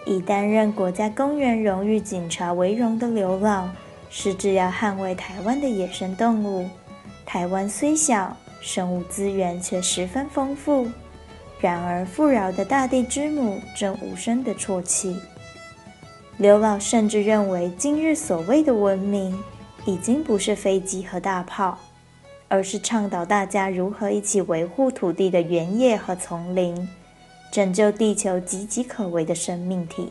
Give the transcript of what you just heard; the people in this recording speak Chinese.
以担任国家公园荣誉警察为荣的刘老，是指要捍卫台湾的野生动物。台湾虽小，生物资源却十分丰富，然而富饶的大地之母正无声地啜泣。刘老甚至认为，今日所谓的文明，已经不是飞机和大炮，而是倡导大家如何一起维护土地的原野和丛林，拯救地球岌岌可危的生命体。